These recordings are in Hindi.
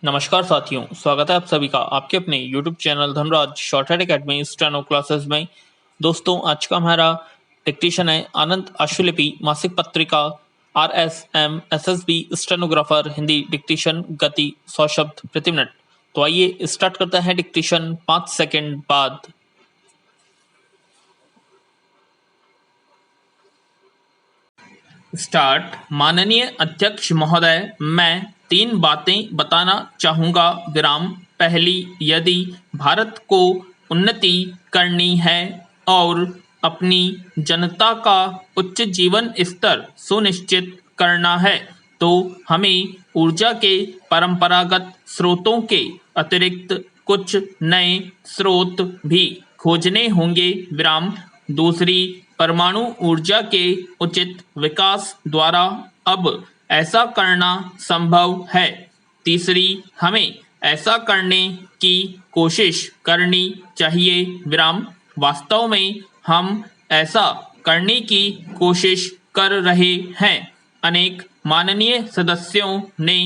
नमस्कार साथियों, स्वागत है आप सभी का आपके अपने YouTube channel Dhanraj shortcut academy steno classes में। दोस्तों, आज का हमारा डिक्टेशन है आनंद आशुलिपि मासिक पत्रिका RSM SSB stenographer Hindi dictation गति 100 शब्द प्रति मिनट। तो आइए स्टार्ट करते हैं डिक्टेशन 5 सेकंड बाद। स्टार्ट। माननीय अध्यक्ष महोदय, मैं 3 बातें बताना चाहूँगा। विराम। पहली, यदि भारत को उन्नति करनी है और अपनी जनता का उच्च जीवन स्तर सुनिश्चित करना है तो हमें ऊर्जा के परंपरागत स्रोतों के अतिरिक्त कुछ नए स्रोत भी खोजने होंगे। विराम। दूसरी, परमाणु ऊर्जा के उचित विकास द्वारा अब ऐसा करना संभव है। तीसरी, हमें ऐसा करने की कोशिश करनी चाहिए। विराम। वास्तव में हम ऐसा करने की कोशिश कर रहे हैं। अनेक माननीय सदस्यों ने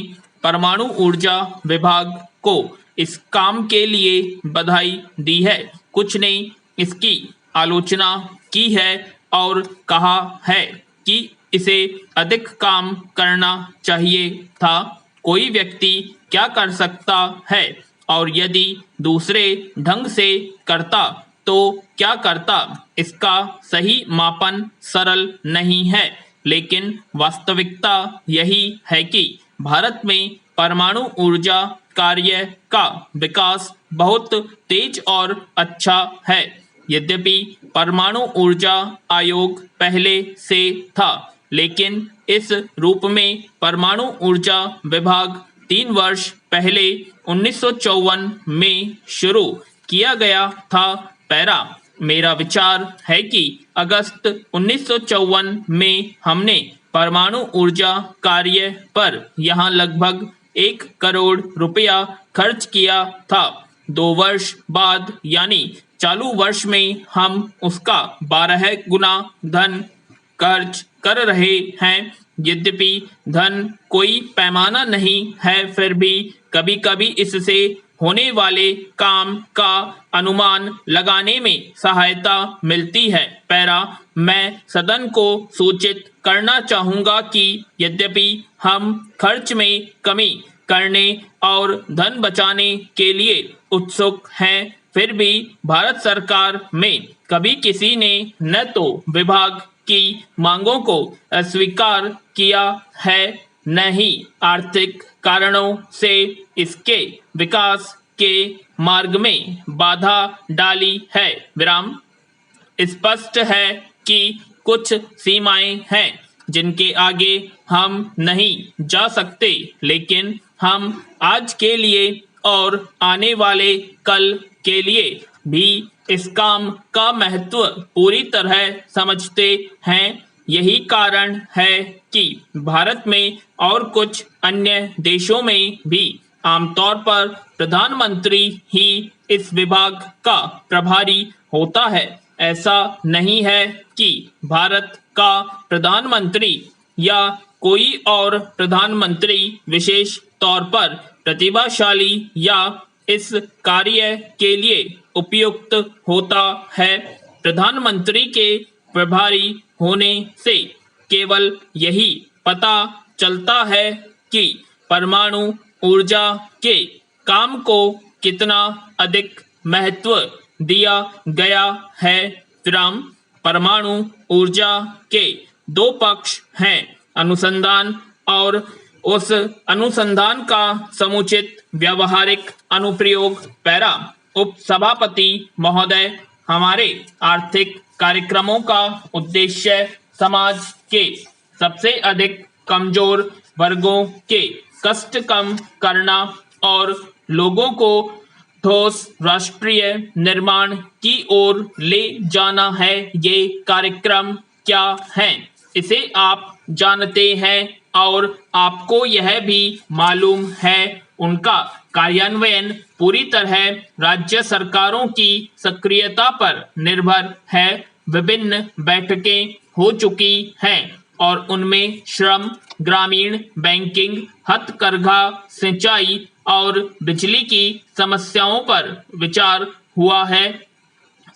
परमाणु ऊर्जा विभाग को इस काम के लिए बधाई दी है। कुछ ने इसकी आलोचना की है और कहा है कि इसे अधिक काम करना चाहिए था। कोई व्यक्ति क्या कर सकता है और यदि दूसरे ढंग से करता तो क्या करता, इसका सही मापन सरल नहीं है। लेकिन वास्तविकता यही है कि भारत में परमाणु ऊर्जा कार्य का विकास बहुत तेज और अच्छा है। यद्यपि परमाणु ऊर्जा आयोग पहले से था, लेकिन इस रूप में परमाणु ऊर्जा विभाग 3 वर्ष पहले 1954 में शुरू किया गया था। पैरा। मेरा विचार है कि अगस्त 1954 में हमने परमाणु ऊर्जा कार्य पर यहाँ लगभग 1 करोड़ रुपया खर्च किया था। 2 वर्ष बाद यानी चालू वर्ष में हम उसका 12 गुना धन खर्च कर रहे हैं। यद्यपि धन कोई पैमाना नहीं है, फिर भी कभी कभी इससे होने वाले काम का अनुमान लगाने में सहायता मिलती है। पैरा। मैं सदन को सूचित करना चाहूँगा कि यद्यपि हम खर्च में कमी करने और धन बचाने के लिए उत्सुक हैं, फिर भी भारत सरकार में कभी किसी ने न तो विभाग की मांगों को अस्वीकार किया है, न ही आर्थिक कारणों से इसके विकास के मार्ग में बाधा डाली है। विराम। स्पष्ट है कि कुछ सीमाएं हैं जिनके आगे हम नहीं जा सकते, लेकिन हम आज के लिए और आने वाले कल के लिए भी इस काम का महत्व पूरी तरह समझते हैं। यही कारण है कि भारत में और कुछ अन्य देशों में भी आमतौर पर प्रधानमंत्री ही इस विभाग का प्रभारी होता है। ऐसा नहीं है कि भारत का प्रधानमंत्री या कोई और प्रधानमंत्री विशेष तौर पर प्रतिभाशाली या इस कार्य के लिए उपयुक्त होता है। प्रधानमंत्री के प्रभारी होने से केवल यही पता चलता है कि परमाणु ऊर्जा के काम को कितना अधिक महत्व दिया गया है। विराम। परमाणु ऊर्जा के 2 पक्ष हैं, अनुसंधान और उस अनुसंधान का समुचित व्यावहारिक अनुप्रयोग। पैरा। उपसभापति महोदय, हमारे आर्थिक कार्यक्रमों का उद्देश्य समाज के सबसे अधिक कमजोर वर्गों के कष्ट कम करना और लोगों को ठोस राष्ट्रीय निर्माण की ओर ले जाना है। ये कार्यक्रम क्या है, इसे आप जानते हैं और आपको यह भी मालूम है उनका कार्यान्वयन पूरी तरह राज्य सरकारों की सक्रियता पर निर्भर है। विभिन्न बैठकें हो चुकी हैं और उनमें श्रम ग्रामीण बैंकिंग, हथकरघा, सिंचाई और बिजली की समस्याओं पर विचार हुआ है।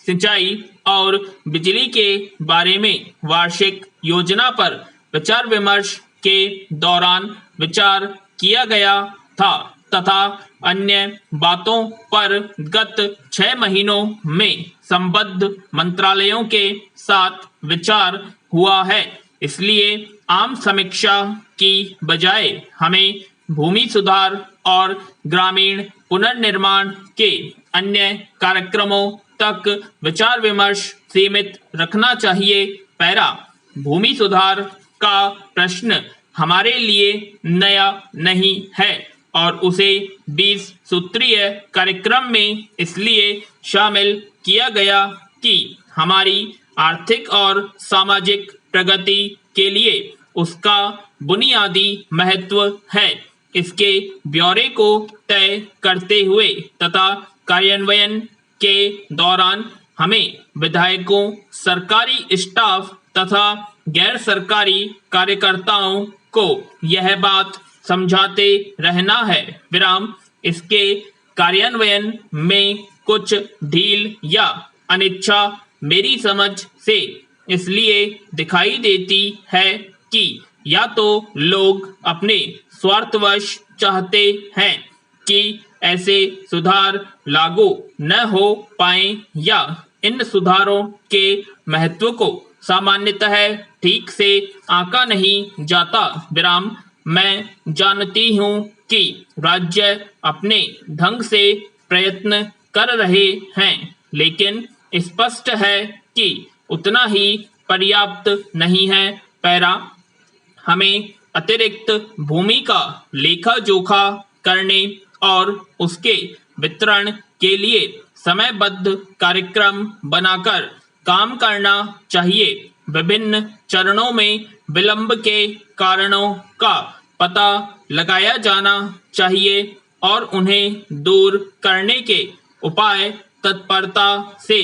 सिंचाई और बिजली के बारे में वार्षिक योजना पर विचार विमर्श के दौरान विचार किया गया था तथा अन्य बातों पर गत 6 महीनों में संबद्ध मंत्रालयों के साथ विचार हुआ है। इसलिए आम समीक्षा की बजाय हमें भूमि सुधार और ग्रामीण पुनर्निर्माण के अन्य कार्यक्रमों तक विचार विमर्श सीमित रखना चाहिए। पैरा, भूमि सुधार का प्रश्न हमारे लिए नया नहीं है और उसे 20 सूत्रीय कार्यक्रम में इसलिए शामिल किया गया कि हमारी आर्थिक और सामाजिक प्रगति के लिए उसका बुनियादी महत्व है। इसके ब्यौरे को तय करते हुए तथा कार्यान्वयन के दौरान हमें विधायकों, सरकारी स्टाफ तथा गैर सरकारी कार्यकर्ताओं को यह बात समझाते रहना है। विराम, इसके कार्यान्वयन में कुछ ढील या अनिच्छा मेरी समझ से इसलिए दिखाई देती है कि या तो लोग अपने स्वार्थवश चाहते हैं कि ऐसे सुधार लागू न हो पाए या इन सुधारों के महत्व को सामान्यतः ठीक से आंका नहीं जाता। विराम, मैं जानती हूँ कि राज्य अपने ढंग से प्रयत्न कर रहे हैं, लेकिन स्पष्ट है कि उतना ही पर्याप्त नहीं है। पैरा, हमें अतिरिक्त भूमि का लेखा जोखा करने और उसके वितरण के लिए समयबद्ध कार्यक्रम बनाकर काम करना चाहिए। विभिन्न चरणों में विलंब के कारणों का पता लगाया जाना चाहिए और उन्हें दूर करने के उपाय तत्परता से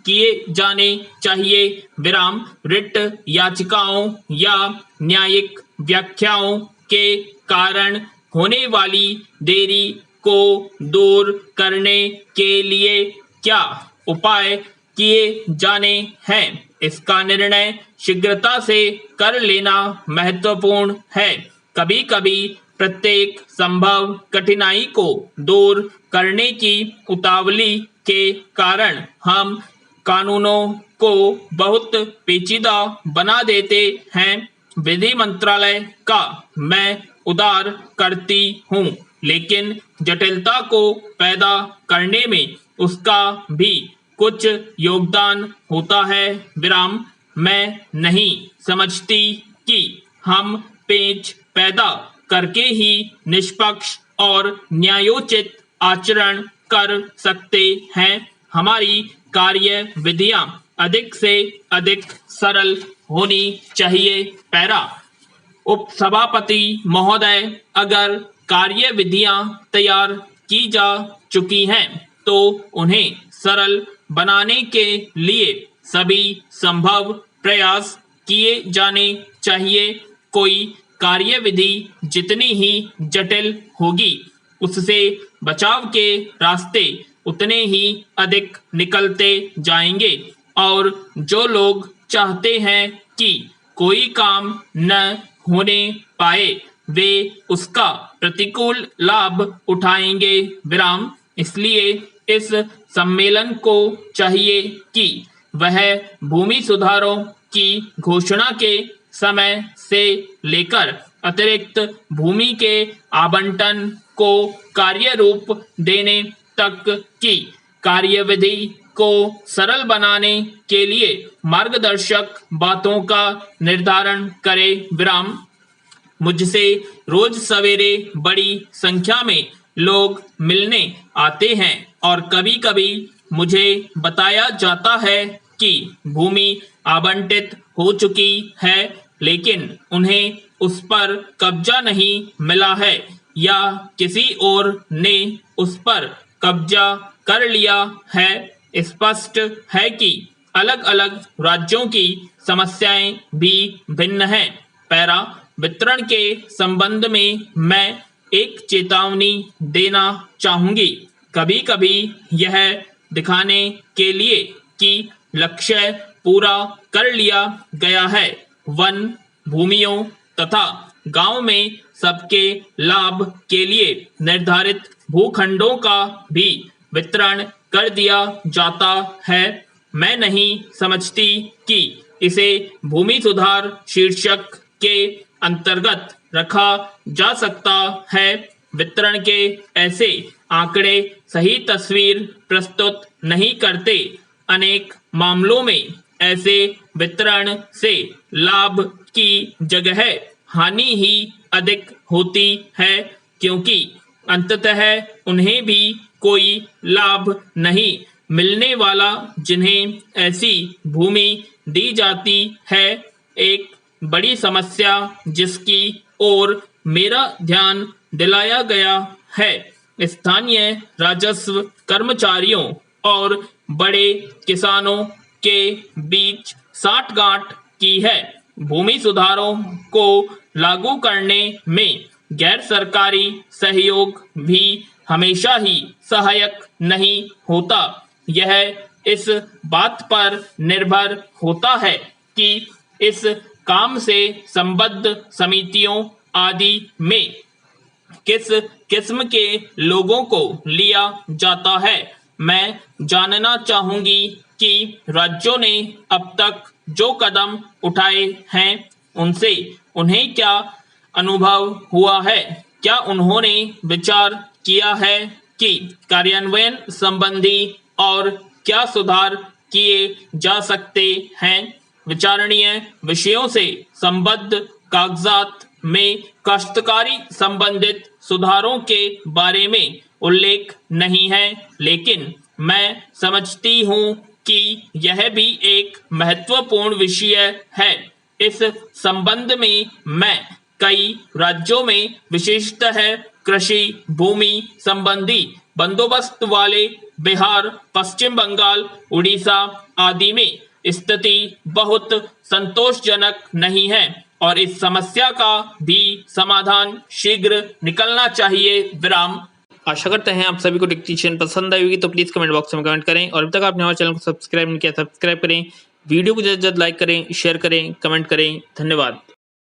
किए जाने चाहिए। विराम, रिट याचिकाओं या न्यायिक व्याख्याओं के कारण होने वाली देरी को दूर करने के लिए क्या उपाय किए जाने हैं, इसका निर्णय शीघ्रता से कर लेना महत्वपूर्ण है। कभी कभी प्रत्येक संभव कठिनाई को दूर करने की उतावली के कारण हम कानूनों को बहुत पेचीदा बना देते हैं। विधि मंत्रालय का मैं उदार करती हूँ, लेकिन जटिलता को पैदा करने में उसका भी कुछ योगदान होता है। विराम, मैं नहीं समझती कि हम पेच पैदा करके ही निष्पक्ष और न्यायोचित आचरण कर सकते हैं। हमारी कार्य विधियां अधिक से अधिक सरल होनी चाहिए। पैरा, उपसभापति महोदय, अगर कार्य विधियां तैयार की जा चुकी हैं तो उन्हें सरल बनाने के लिए सभी संभव प्रयास किए जाने चाहिए। कोई कार्यविधि जितनी ही जटिल होगी, उससे बचाव के रास्ते उतने ही अधिक निकलते जाएंगे और जो लोग चाहते हैं कि कोई काम न होने पाए, वे उसका प्रतिकूल लाभ उठाएंगे। विराम, इसलिए इस सम्मेलन को चाहिए कि वह भूमि सुधारों की घोषणा के समय से लेकर अतिरिक्त भूमि के आवंटन को कार्य रूप देने तक की कार्यविधि को सरल बनाने के लिए मार्गदर्शक बातों का निर्धारण करे। विराम, मुझसे रोज सवेरे बड़ी संख्या में लोग मिलने आते हैं और कभी कभी मुझे बताया जाता है कि भूमि आवंटित हो चुकी है, लेकिन उन्हें उस पर कब्जा नहीं मिला है या किसी और ने उस पर कब्जा कर लिया है। स्पष्ट है कि अलग अलग राज्यों की समस्याएं भी भिन्न हैं। पैरा, वितरण के संबंध में मैं एक चेतावनी देना चाहूंगी। कभी कभी यह दिखाने के लिए कि लक्ष्य पूरा कर लिया गया है, वन भूमियों तथा गांव में सबके लाभ के लिए निर्धारित भूखंडों का भी वितरण कर दिया जाता है। मैं नहीं समझती कि इसे भूमि सुधार शीर्षक के अंतर्गत रखा जा सकता है। वितरण के ऐसे आंकड़े सही तस्वीर प्रस्तुत नहीं करते। अनेक मामलों में ऐसे वितरण से लाभ की जगह हानि ही अधिक होती है, क्योंकि अंततः उन्हें भी कोई लाभ नहीं मिलने वाला जिन्हें ऐसी भूमि दी जाती है। एक बड़ी समस्या जिसकी ओर मेरा ध्यान दिलाया गया है, स्थानीय राजस्व कर्मचारियों और बड़े किसानों के बीच साठगांठ की है। भूमि सुधारों को लागू करने में गैर सरकारी सहयोग भी हमेशा ही सहायक नहीं होता। यह इस बात पर निर्भर होता है कि इस काम से संबद्ध समितियों आदि में किस किस्म के लोगों को लिया जाता है। मैं जानना चाहूंगी कि राज्यों ने अब तक जो कदम उठाए हैं उनसे उन्हें क्या अनुभव हुआ है। क्या उन्होंने विचार किया है कि कार्यान्वयन संबंधी और क्या सुधार किए जा सकते हैं। विचारणीय विषयों से संबद्ध कागजात में काश्तकारी संबंधित सुधारों के बारे में उल्लेख नहीं है, लेकिन मैं समझती हूँ कि यह भी एक महत्वपूर्ण विषय है। इस संबंध में मैं कई राज्यों में विशेषतः कृषि भूमि संबंधी बंदोबस्त वाले बिहार, पश्चिम बंगाल, उड़ीसा आदि में स्थिति बहुत संतोषजनक नहीं है और इस समस्या का भी समाधान शीघ्र निकलना चाहिए। विराम। आशा करते हैं आप सभी को डिक्टेशन पसंद आई होगी, तो प्लीज कमेंट बॉक्स में कमेंट करें और अभी तक आपने हमारे चैनल को सब्सक्राइब नहीं किया, सब्सक्राइब करें। वीडियो को जल्द लाइक करें, शेयर करें, कमेंट करें। धन्यवाद।